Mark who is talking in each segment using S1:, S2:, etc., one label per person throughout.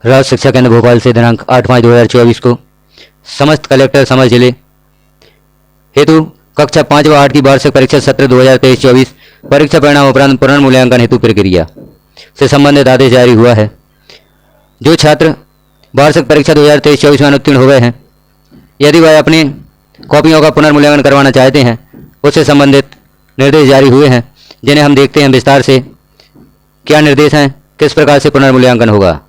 S1: राज्य शिक्षा केंद्र भोपाल से दिनांक 8/5/2024 को समस्त कलेक्टर समस्त जिले हेतु कक्षा 5 व 8 की वार्षिक परीक्षा सत्र 2023-24 परीक्षा परिणाम उपरांत पुनर्मूल्यांकन हेतु प्रक्रिया से संबंधित आदेश जारी हुआ है। जो छात्र वार्षिक परीक्षा 2023-24 में अनुत्तीर्ण हो गए हैं, यदि वह अपनी कॉपियों का पुनर्मूल्यांकन करवाना चाहते हैं, उससे संबंधित निर्देश जारी हुए हैं, जिन्हें हम देखते हैं विस्तार से। क्या निर्देश हैं, किस प्रकार से पुनर्मूल्यांकन होगा।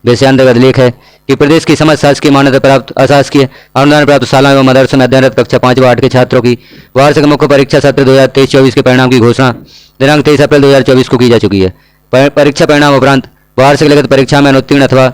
S1: विषयांतर्गत लेख है कि प्रदेश की समस्त शासकीय मान्यता प्राप्त अशासकीय अनुदान प्राप्त शाला एवं मदरसों में अध्ययनरत कक्षा 5 व 8 के छात्रों की वार्षिक मुख्य परीक्षा सत्र 2023-24 के परिणाम की घोषणा दिनांक 23 अप्रैल 2024 को की जा चुकी है। परीक्षा परिणाम उपरांत वार्षिक लिखित परीक्षा में अनुत्तीर्ण अथवा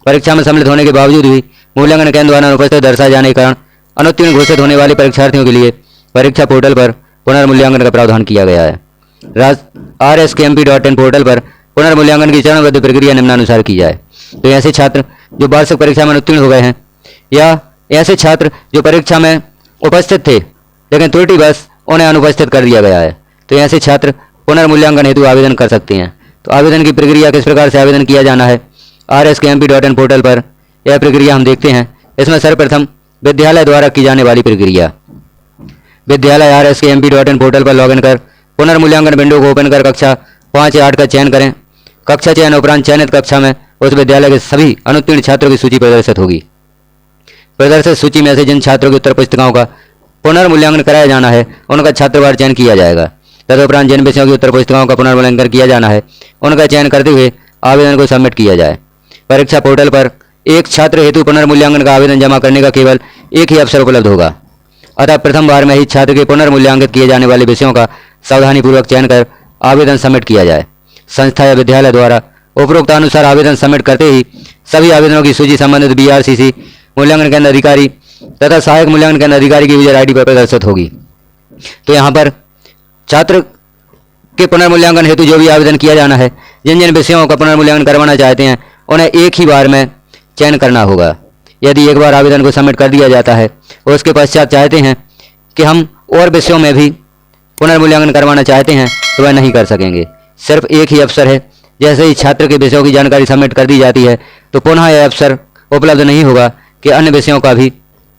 S1: परीक्षा में सम्मिलित होने के बावजूद भी मूल्यांकन केंद्र द्वारा अनुपस्थित दर्शाए जाने के कारण अनुत्तीर्ण घोषित होने वाले परीक्षार्थियों के लिए परीक्षा पोर्टल पर पुनर्मूल्यांकन का प्रावधान किया गया है। RSKMP.in पोर्टल पर पुनर्मूल्यांकन की चरणबद्ध प्रक्रिया निम्नानुसार की जाए। तो ऐसे छात्र जो वार्षिक परीक्षा में उत्तीर्ण हो गए हैं या ऐसे छात्र जो परीक्षा में उपस्थित थे लेकिन त्रुटिवश उन्हें अनुपस्थित कर दिया गया है, तो ऐसे छात्र पुनर्मूल्यांकन हेतु आवेदन कर सकते हैं। तो आवेदन की प्रक्रिया किस प्रकार से आवेदन किया जाना है, RSKMP.in पोर्टल पर यह प्रक्रिया हम देखते हैं। इसमें सर्वप्रथम विद्यालय द्वारा की जाने वाली प्रक्रिया। विद्यालय RSKMP.in पोर्टल पर लॉगिन कर पुनर्मूल्यांकन विंडो को ओपन कर कक्षा 5 या 8 का चयन करें। कक्षा चयन उपरांत चयनित कक्षा में उस विद्यालय के सभी अनुत्तीर्ण छात्रों की सूची प्रदर्शित होगी। प्रदर्शित सूची में से जिन छात्रों की उत्तर पुस्तिकाओं का पुनर्मूल्यांकन कराया जाना है, उनका छात्रवार चयन किया जाएगा। तदुपरांत जिन विषयों की उत्तर पुस्तिकाओं का पुनर्मूल्यांकन किया जाना है, उनका चयन करते हुए आवेदन को सबमिट किया जाए। परीक्षा पोर्टल पर एक छात्र हेतु पुनर्मूल्यांकन का आवेदन जमा करने का केवल एक ही अवसर उपलब्ध होगा। अतः प्रथम बार में ही छात्र के पुनर्मूल्यांकित किए जाने वाले विषयों का सावधानीपूर्वक चयन कर आवेदन सबमिट किया जाए। संस्था या विद्यालय द्वारा उपरोक्त अनुसार आवेदन सबमिट करते ही सभी आवेदनों की सूची संबंधित BRCC मूल्यांकन केंद्र अधिकारी तथा सहायक मूल्यांकन केंद्र अधिकारी की यूजर ID पर प्रदर्शित होगी। तो यहाँ पर छात्र के पुनर्मूल्यांकन हेतु जो भी आवेदन किया जाना है, जिन जिन विषयों का पुनर्मूल्यांकन करवाना चाहते हैं, उन्हें एक ही बार में चयन करना होगा। यदि एक बार आवेदन को सबमिट कर दिया जाता है और उसके पश्चात चाहते हैं कि हम और विषयों में भी पुनर्मूल्यांकन करवाना चाहते हैं, तो वह नहीं कर सकेंगे। सिर्फ एक ही अवसर है। जैसे ही छात्र के विषयों की जानकारी सबमिट कर दी जाती है, तो पुनः यह अवसर उपलब्ध नहीं होगा कि अन्य विषयों का भी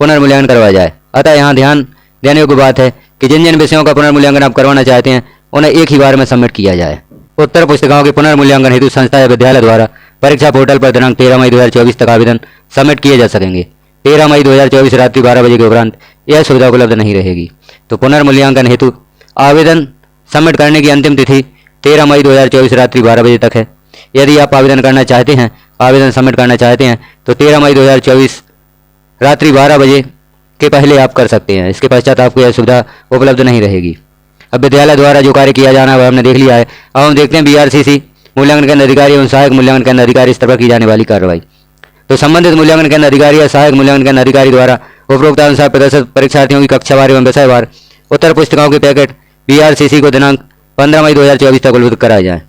S1: पुनर्मूल्यांकन करवाया जाए। अतः यहाँ ध्यान देने योग्य बात है कि जिन जिन विषयों का पुनर्मूल्यांकन आप करवाना चाहते हैं, उन्हें एक ही बार में सबमिट किया जाए। उत्तर पुस्तिकाओं के पुनर्मूल्यांकन हेतु संस्था या विद्यालय द्वारा परीक्षा पोर्टल पर दिनांक 13 मई 2024 तक आवेदन सबमिट किए जा सकेंगे। 13 मई 2024 रात्रि 12 बजे के उपरांत यह सुविधा उपलब्ध नहीं रहेगी। तो पुनर्मूल्यांकन हेतु आवेदन सबमिट करने की अंतिम तिथि 13 मई 2024 रात्रि 12 बजे तक है। यदि आप आवेदन करना चाहते हैं, आवेदन सबमिट करना चाहते हैं, तो 13 मई 2024 रात्रि 12 बजे के पहले आप कर सकते हैं। इसके पश्चात आपको यह सुविधा उपलब्ध नहीं रहेगी। अब विद्यालय द्वारा जो कार्य किया जाना है वह हमने देख लिया है। अब हम देखते हैं BRCC मूल्यांकन केंद्र अधिकारी एवं सहायक मूल्यांकन केंद्र अधिकारी स्तर पर की जाने वाली कार्रवाई। तो संबंधित मूल्यांकन केंद्र अधिकारी या सहायक मूल्यांकन केंद्र अधिकारी द्वारा उपरोक्त अनुसार प्रदर्शित परीक्षार्थियों की कक्षावार एवं विषयवार उत्तर पुस्तिकाओं के पैकेट BRCC को दिनांक 15 मई 2024 तक उपलब्ध कराया जाए।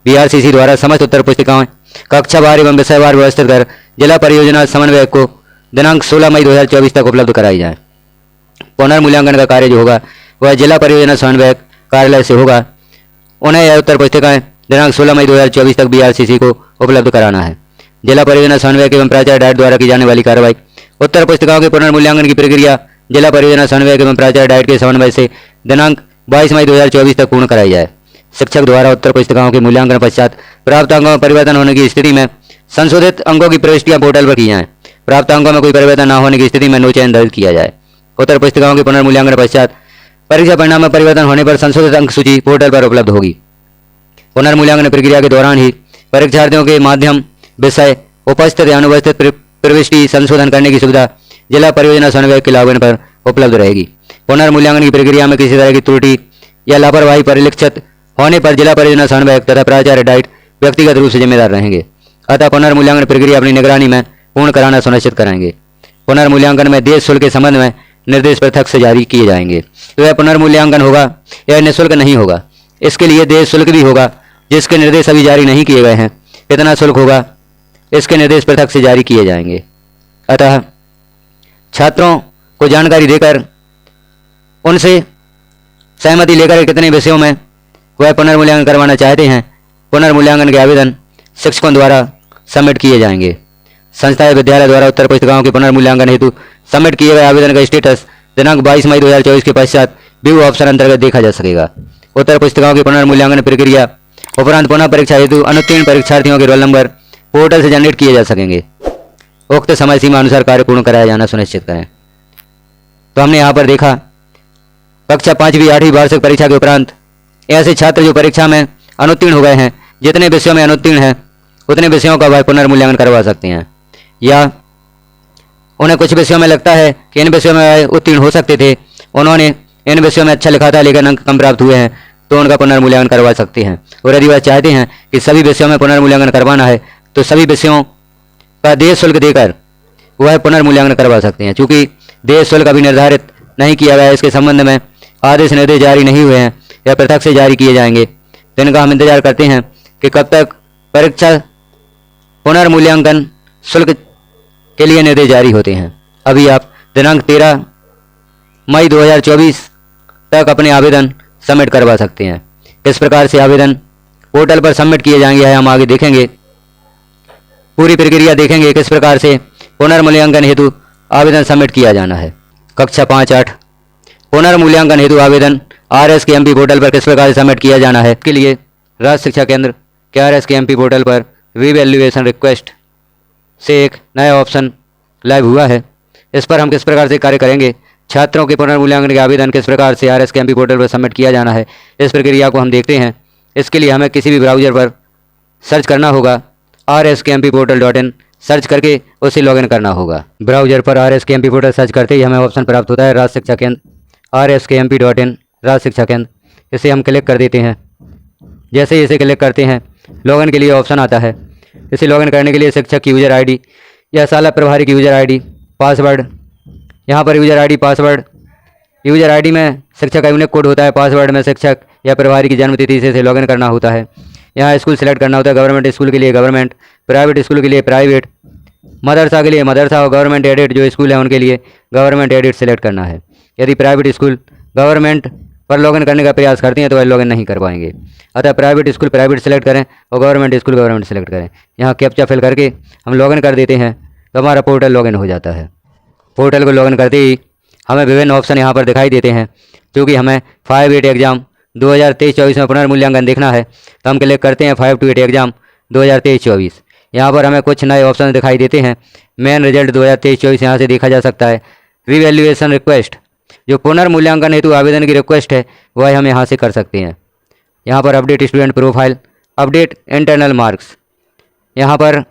S1: BRCC द्वारा समस्त उत्तर पुस्तिकाएं कक्षावार एवं विषयवार व्यवस्थित कर जिला परियोजना समन्वयक को दिनांक 16 मई 2024 तक उपलब्ध कराई जाए। पुनर्मूल्यांकन का कार्य जो होगा वह जिला परियोजना समन्वयक कार्यालय से होगा। उन्हें यह उत्तर पुस्तिकाएं दिनांक 16 मई 2024 तक BRCC को उपलब्ध कराना है। जिला परियोजना समन्वयक एवं प्राचार्य डाइट द्वारा की जाने वाली कार्रवाई। उत्तर पुस्तिकाओं के पुनर्मूल्यांकन की प्रक्रिया जिला परियोजना समन्वयक एवं प्राचार्य डाइट के समन्वय से दिनांक 22 मई 2024 तक पूर्ण कराई जाए। शिक्षक द्वारा उत्तर पुस्तिकाओं के मूल्यांकन पश्चात प्राप्त अंकों में परिवर्तन होने की स्थिति में संशोधित अंकों की प्रविष्टियां पोर्टल पर की जाएं। प्राप्त अंकों में कोई परिवर्तन न होने की स्थिति में नो चयन दर्ज किया जाए। उत्तर पुस्तिकाओं के पुनर्मूल्यांकन पश्चात परीक्षा परिणाम में परिवर्तन होने पर संशोधित अंक सूची पोर्टल पर उपलब्ध होगी। पुनर्मूल्यांकन प्रक्रिया के दौरान ही परीक्षार्थियों के माध्यम विषय उपस्थित या अनुपस्थित प्रविष्टि संशोधन करने की सुविधा जिला परियोजना समन्वयक के लॉगिन पर उपलब्ध रहेगी। पुनर्मूल्यांकन की प्रक्रिया में किसी तरह की त्रुटि या लापरवाही परिलक्षित होने पर जिला परियोजना समन्वयक तथा प्राचार्य डाइट व्यक्तिगत रूप से जिम्मेदार रहेंगे। अतः पुनर्मूल्यांकन प्रक्रिया अपनी निगरानी में पूर्ण कराना सुनिश्चित कराएंगे। पुनर्मूल्यांकन में देय शुल्क के संबंध में निर्देश पृथक से जारी किए जाएंगे। तो यह पुनर्मूल्यांकन होगा, यह निःशुल्क नहीं होगा। इसके लिए देय शुल्क भी होगा, जिसके निर्देश अभी जारी नहीं किए गए हैं। कितना शुल्क होगा, इसके निर्देश पृथक से जारी किए जाएंगे। अतः छात्रों को जानकारी देकर उनसे सहमति लेकर कितने विषयों में वह पुनर्मूल्यांकन करवाना चाहते हैं, पुनर्मूल्यांकन के आवेदन शिक्षकों द्वारा सबमिट किए जाएंगे। संस्था या विद्यालय द्वारा उत्तर पुस्तिकाओं के पुनर्मूल्यांकन हेतु सबमिट किए गए आवेदन का स्टेटस दिनांक 22 मई 2024 के पश्चात व्यू ऑप्शन अंतर्गत देखा जा सकेगा। उत्तर पुस्तिकाओं की पुनर्मूल्यांकन प्रक्रिया उपरांत पुनः परीक्षा हेतु अनुत्तीर्ण परीक्षार्थियों के रोल नंबर पोर्टल से जनरेट किए जा सकेंगे। उक्त समय सीमा अनुसार कार्य पूर्ण कराया जाना सुनिश्चित करें। तो हमने यहाँ पर देखा कक्षा 5वीं 8वीं वार्षिक परीक्षा के उपरांत ऐसे छात्र जो परीक्षा में अनुत्तीर्ण हो गए हैं, जितने विषयों में अनुत्तीर्ण हैं उतने विषयों का वह पुनर्मूल्यांकन करवा सकते हैं, या उन्हें कुछ विषयों में लगता है कि इन विषयों में उत्तीर्ण हो सकते थे, उन्होंने इन विषयों में अच्छा लिखा था लेकिन अंक कम प्राप्त हुए हैं, तो उनका पुनर्मूल्यांकन करवा सकते हैं। और यदि वह चाहते हैं कि सभी विषयों में पुनर्मूल्यांकन करवाना है तो सभी विषयों का देय शुल्क देकर वह पुनर्मूल्यांकन करवा सकते हैं। चूँकि देय शुल्क अभी निर्धारित नहीं किया गया है, इसके संबंध में आदेश निर्देश जारी नहीं हुए हैं या पृथक से जारी किए जाएंगे, तो इनका हम इंतजार करते हैं कि कब तक परीक्षा पुनर्मूल्यांकन शुल्क के लिए निर्देश जारी होते हैं। अभी आप दिनांक 13 मई 2024 तक अपने आवेदन सबमिट करवा सकते हैं। किस प्रकार से आवेदन पोर्टल पर सबमिट किए जाएंगे है हम आगे देखेंगे। पूरी प्रक्रिया देखेंगे किस प्रकार से पुनर्मूल्यांकन हेतु आवेदन सबमिट किया जाना है। कक्षा 5-8 पुनर्मूल्यांकन हेतु आवेदन RSKMP पोर्टल पर किस प्रकार से सबमिट किया जाना है। इसके लिए राज्य शिक्षा केंद्र के RSKMP पोर्टल पर रीवैल्यूएशन रिक्वेस्ट से एक नया ऑप्शन लाइव हुआ है। इस पर हम किस प्रकार से कार्य करेंगे, छात्रों के पुनर्मूल्यांकन के आवेदन किस प्रकार से RSKMP पोर्टल पर सबमिट किया जाना है, इस प्रक्रिया को हम देखते हैं। इसके लिए हमें किसी भी ब्राउज़र पर सर्च करना होगा, rskmpportal.in सर्च करके उसे लॉगिन करना होगा। ब्राउज़र पर RSKMP पोर्टल सर्च करते ही हमें ऑप्शन प्राप्त होता है राज्य शिक्षा केंद्र rskmp.in राज्य शिक्षा केंद्र। इसे हम क्लिक कर देते हैं। जैसे ही इसे क्लिक करते हैं लॉगिन के लिए ऑप्शन आता है। इसे लॉगिन करने के लिए शिक्षक की यूज़र ID या शाला प्रभारी की यूज़र ID, पासवर्ड, यहाँ पर user ID password, user ID में शिक्षक का यूनिक कोड होता है, पासवर्ड में शिक्षक या प्रभारी की जन्मतिथि से लॉगिन करना होता है। यहाँ स्कूल सेलेक्ट करना होता है, गवर्नमेंट स्कूल के लिए गवर्नमेंट, प्राइवेट स्कूल के लिए प्राइवेट, मदरसा के लिए मदरसा और गवर्नमेंट एडेड जो स्कूल है उनके लिए गवर्नमेंट एडेड सेलेक्ट करना है। यदि प्राइवेट स्कूल गवर्नमेंट पर लॉगिन करने का प्रयास करती हैं तो वह लॉगिन नहीं कर पाएंगे। अतः प्राइवेट स्कूल प्राइवेट सेलेक्ट करें और गवर्नमेंट स्कूल गवर्नमेंट सेलेक्ट करें। यहाँ कैप्चा फिल करके हम लॉगिन कर देते हैं तो हमारा पोर्टल लॉगिन हो जाता है। पोर्टल को लॉगिन करते ही हमें विभिन्न ऑप्शन यहाँ पर दिखाई देते हैं। क्योंकि हमें 5-8 एग्ज़ाम 2023-24 में पुनर्मूल्यांकन देखना है तो हम क्लिक करते हैं 5-8 एग्ज़ाम 2023-24। यहाँ पर हमें कुछ नए ऑप्शन दिखाई देते हैं। मेन रिजल्ट 2023-24 यहाँ से देखा जा सकता है। रीवैल्यूएशन रिक्वेस्ट, जो पुनर्मूल्यांकन हेतु आवेदन की रिक्वेस्ट है वह हम यहाँ से कर सकते हैं। यहाँ पर update student profile, update internal marks, यहाँ पर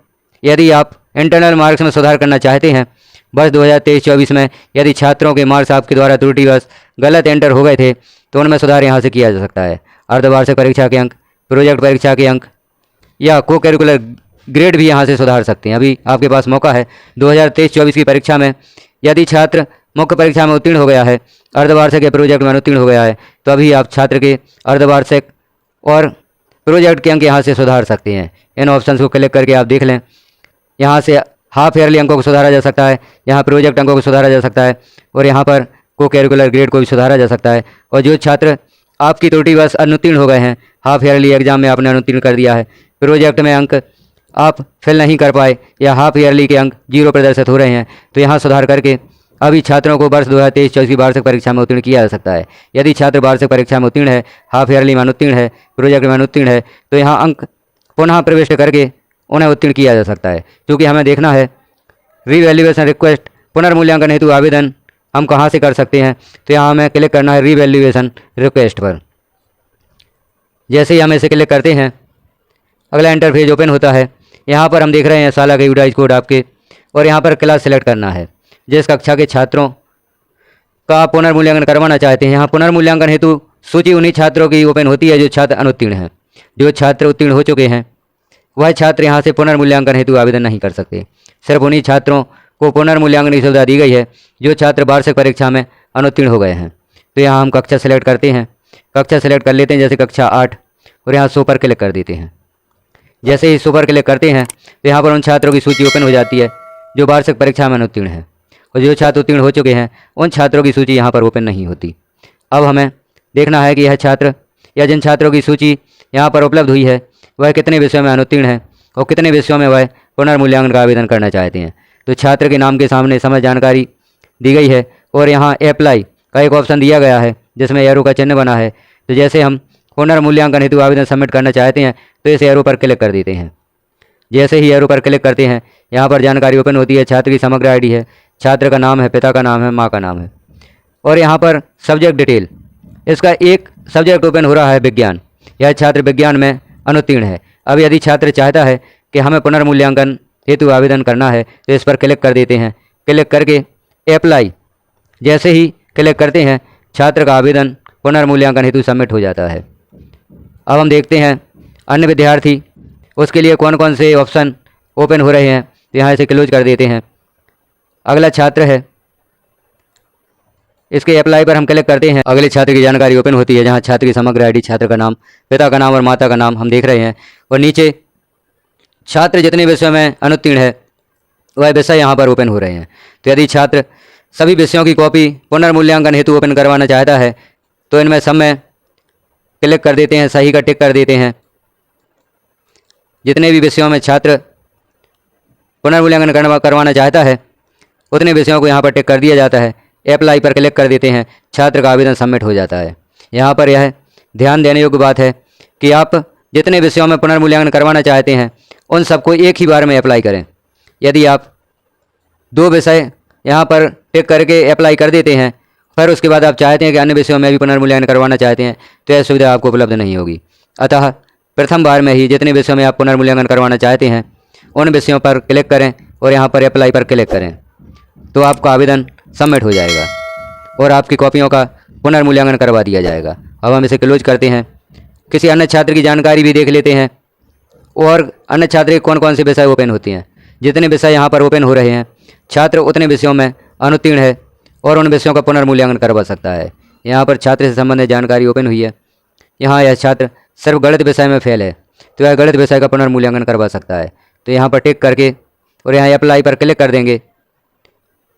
S1: यदि आप इंटरनल मार्क्स में सुधार करना चाहते हैं वर्ष 2023-24 में, यदि छात्रों के मार्क्स आपके द्वारा त्रुटिवश गलत एंटर हो गए थे तो उनमें सुधार यहाँ से किया जा सकता है। अर्धवार्षिक परीक्षा के अंक, प्रोजेक्ट परीक्षा के अंक या को करिकुलर ग्रेड भी यहाँ से सुधार सकते हैं। अभी आपके पास मौका है 2023-24 की परीक्षा में यदि छात्र मुख्य परीक्षा में उत्तीर्ण हो गया है, अर्धवार्षिक या प्रोजेक्ट में उत्तीर्ण हो गया है, तो अभी आप छात्र के अर्धवार्षिक और प्रोजेक्ट के अंक यहाँ से सुधार सकते हैं। इन ऑप्शंस को क्लिक करके आप देख लें। यहाँ से हाफ ईयरली अंकों को सुधारा जा सकता है, यहाँ प्रोजेक्ट अंकों को सुधारा जा सकता है और यहाँ पर को करिकुलर ग्रेड को भी सुधारा जा सकता है। और जो छात्र आपकी त्रुटिवश अनुत्तीर्ण हो गए हैं, हाफ ईयरली एग्जाम में आपने अनुत्तीर्ण कर दिया है, प्रोजेक्ट में अंक आप फिल नहीं कर पाए या हाफ ईयरली के अंक 0 प्रदर्शित हो रहे हैं, तो यहाँ सुधार करके अभी छात्रों को वर्ष 2023-24 की वार्षिक परीक्षा में उत्तीर्ण किया जा सकता है। यदि छात्र वार्षिक परीक्षा में उत्तीर्ण है, हाफ ईयरली में अनुत्तीर्ण है, प्रोजेक्ट में अनुत्तीर्ण है, तो यहाँ अंक पुनः प्रविष्ट करके उन्हें उत्तीर्ण किया जा सकता है। क्योंकि हमें देखना है रीवैल्यूएशन रिक्वेस्ट, पुनर्मूल्यांकन हेतु आवेदन हम कहाँ से कर सकते हैं, तो यहाँ हमें क्लिक करना है रीवैल्यूएशन रिक्वेस्ट पर। जैसे ही हम इसे क्लिक करते हैं अगला इंटरफेस ओपन होता है। यहाँ पर हम देख रहे हैं साला का यूडाइज कोड आपके, और यहाँ पर क्लास सेलेक्ट करना है जिस कक्षा के छात्रों का आप पुनर्मूल्यांकन करवाना चाहते हैं। यहाँ पुनर्मूल्यांकन हेतु सूची उन्हीं छात्रों की ओपन होती है जो छात्र अनुत्तीर्ण हैं। जो छात्र उत्तीर्ण हो चुके हैं वह छात्र यहाँ से पुनर्मूल्यांकन हेतु आवेदन नहीं कर सकते। सिर्फ उन्हीं छात्रों को पुनर्मूल्यांकन की सुविधा दी गई है जो छात्र वार्षिक परीक्षा में अनुत्तीर्ण हो गए हैं। तो यहाँ हम कक्षा सेलेक्ट करते हैं, कक्षा सेलेक्ट कर लेते हैं जैसे कक्षा 8, और यहाँ शो पर क्लिक कर देते हैं। जैसे ही शो पर क्लिक करते हैं तो यहाँ पर उन छात्रों की सूची ओपन हो जाती है जो वार्षिक परीक्षा में अनुत्तीर्ण हैं, और जो छात्र उत्तीर्ण हो चुके हैं उन छात्रों की सूची यहाँ पर ओपन नहीं होती। अब हमें देखना है कि यह छात्र या जिन छात्रों की सूची यहाँ पर उपलब्ध हुई है वह कितने विषयों में अनुत्तीर्ण है और कितने विषयों में वह पुनर्मूल्यांकन का आवेदन करना चाहते हैं तो छात्र के नाम के सामने समस्त जानकारी दी गई है और यहाँ अप्लाई का एक ऑप्शन दिया गया है जिसमें एरो का चिन्ह बना है। तो जैसे हम पुनर्मूल्यांकन हेतु आवेदन सबमिट करना चाहते हैं तो इस एरो पर क्लिक कर देते हैं। जैसे ही एरो पर क्लिक करते हैं यहाँ पर जानकारी ओपन होती है। छात्र की समग्र आईडी है, छात्र का नाम है, पिता का नाम है, माँ का नाम है और यहाँ पर सब्जेक्ट डिटेल, इसका एक सब्जेक्ट ओपन हो रहा है विज्ञान। यह छात्र विज्ञान में अनुत्तीर्ण है। अब यदि छात्र चाहता है कि हमें पुनर्मूल्यांकन हेतु आवेदन करना है तो इस पर क्लिक कर देते हैं। क्लिक करके अप्लाई जैसे ही क्लिक करते हैं छात्र का आवेदन पुनर्मूल्यांकन हेतु सबमिट हो जाता है। अब हम देखते हैं अन्य विद्यार्थी उसके लिए कौन कौन से ऑप्शन ओपन हो रहे हैं तो यहाँ से क्लोज कर देते हैं। अगला छात्र है, इसके अप्लाई पर हम क्लिक करते हैं। अगले छात्र की जानकारी ओपन होती है जहाँ छात्र की समग्र आईडी, छात्र का नाम, पिता का नाम और माता का नाम हम देख रहे हैं और नीचे छात्र जितने विषयों में अनुत्तीर्ण है वह विषय यहाँ पर ओपन हो रहे हैं। तो यदि छात्र सभी विषयों की कॉपी पुनर्मूल्यांकन हेतु ओपन करवाना चाहता है तो इनमें सब में क्लिक कर देते हैं, सही का टिक कर देते हैं। जितने भी विषयों में छात्र पुनर्मूल्यांकन करवाना चाहता है उतने विषयों को यहाँ पर टिक कर दिया जाता है। अप्लाई पर क्लिक कर देते हैं, छात्र का आवेदन सबमिट हो जाता है। यहाँ पर यह ध्यान देने योग्य बात है कि आप जितने विषयों में पुनर्मूल्यांकन करवाना चाहते हैं उन सबको एक ही बार में अप्लाई करें। यदि आप 2 विषय यहाँ पर टिक करके अप्लाई कर देते हैं फिर उसके बाद आप चाहते हैं कि अन्य विषयों में भी पुनर्मूल्यांकन करवाना चाहते हैं तो यह सुविधा आपको उपलब्ध नहीं होगी। अतः प्रथम बार में ही जितने विषयों में आप पुनर्मूल्यांकन करवाना चाहते हैं उन विषयों पर क्लिक करें और यहाँ पर अप्लाई पर क्लिक करें तो आपका आवेदन सबमिट हो जाएगा और आपकी कॉपियों का पुनर्मूल्यांकन करवा दिया जाएगा। अब हम इसे क्लोज करते हैं। किसी अन्य छात्र की जानकारी भी देख लेते हैं और अन्य छात्र के कौन कौन से विषय ओपन होते हैं। जितने विषय यहाँ पर ओपन हो रहे हैं छात्र उतने विषयों में अनुत्तीर्ण है और उन विषयों का पुनर्मूल्यांकन करवा सकता है। यहाँ पर छात्र से संबंधित जानकारी ओपन हुई है। यहाँ यह छात्र सिर्फ गणित विषय में फेल है तो यह गणित विषय का पुनर्मूल्यांकन करवा सकता है। तो यहाँ पर टिक करके और यहाँ अप्लाई पर क्लिक कर देंगे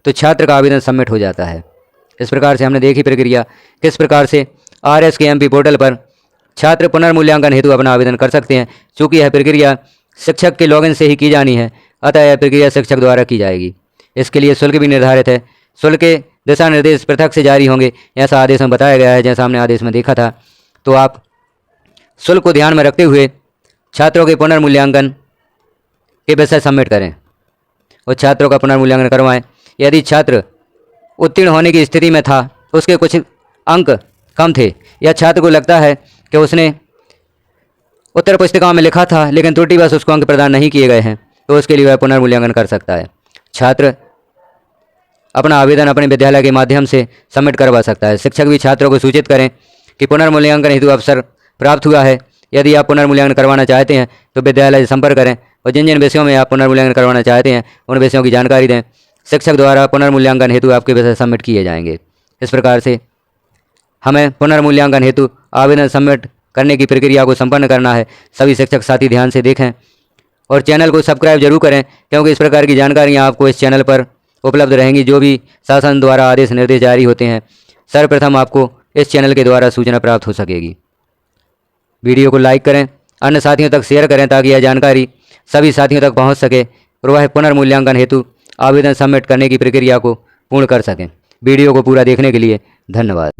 S1: तो छात्र का आवेदन सबमिट हो जाता है। इस प्रकार से हमने देखी प्रक्रिया किस प्रकार से RSKMP पोर्टल पर छात्र पुनर्मूल्यांकन हेतु अपना आवेदन कर सकते हैं। चूँकि यह प्रक्रिया शिक्षक के लॉगिन से ही की जानी है अतः यह प्रक्रिया शिक्षक द्वारा की जाएगी। इसके लिए शुल्क भी निर्धारित है। शुल्क के दिशा निर्देश पृथक से जारी होंगे ऐसा आदेश में बताया गया है जैसा हमने आदेश में देखा था। तो आप शुल्क को ध्यान में रखते हुए छात्रों के पुनर्मूल्यांकन के विषय सबमिट करें और छात्रों का पुनर्मूल्यांकन करवाएं। यदि छात्र उत्तीर्ण होने की स्थिति में था, उसके कुछ अंक कम थे या छात्र को लगता है कि उसने उत्तर पुस्तिकाओं में लिखा था लेकिन त्रुटिवश उसको अंक प्रदान नहीं किए गए हैं तो उसके लिए वह पुनर्मूल्यांकन कर सकता है। छात्र अपना आवेदन अपने विद्यालय के माध्यम से सबमिट करवा सकता है। शिक्षक भी छात्रों को सूचित करें कि पुनर्मूल्यांकन हेतु अवसर प्राप्त हुआ है। यदि आप पुनर्मूल्यांकन करवाना चाहते हैं तो विद्यालय से संपर्क करें और जिन जिन विषयों में आप पुनर्मूल्यांकन करवाना चाहते हैं उन विषयों की जानकारी दें। शिक्षक द्वारा पुनर्मूल्यांकन हेतु आपके विषय सबमिट किए जाएंगे। इस प्रकार से हमें पुनर्मूल्यांकन हेतु आवेदन सबमिट करने की प्रक्रिया को संपन्न करना है। सभी शिक्षक साथी ध्यान से देखें और चैनल को सब्सक्राइब जरूर करें क्योंकि इस प्रकार की जानकारियाँ आपको इस चैनल पर उपलब्ध रहेंगी। जो भी शासन द्वारा आदेश निर्देश जारी होते हैं सर्वप्रथम आपको इस चैनल के द्वारा सूचना प्राप्त हो सकेगी। वीडियो को लाइक करें, अन्य साथियों तक शेयर करें ताकि यह जानकारी सभी साथियों तक पहुंच सके और वह पुनर्मूल्यांकन हेतु आवेदन सबमिट करने की प्रक्रिया को पूर्ण कर सकें। वीडियो को पूरा देखने के लिए धन्यवाद।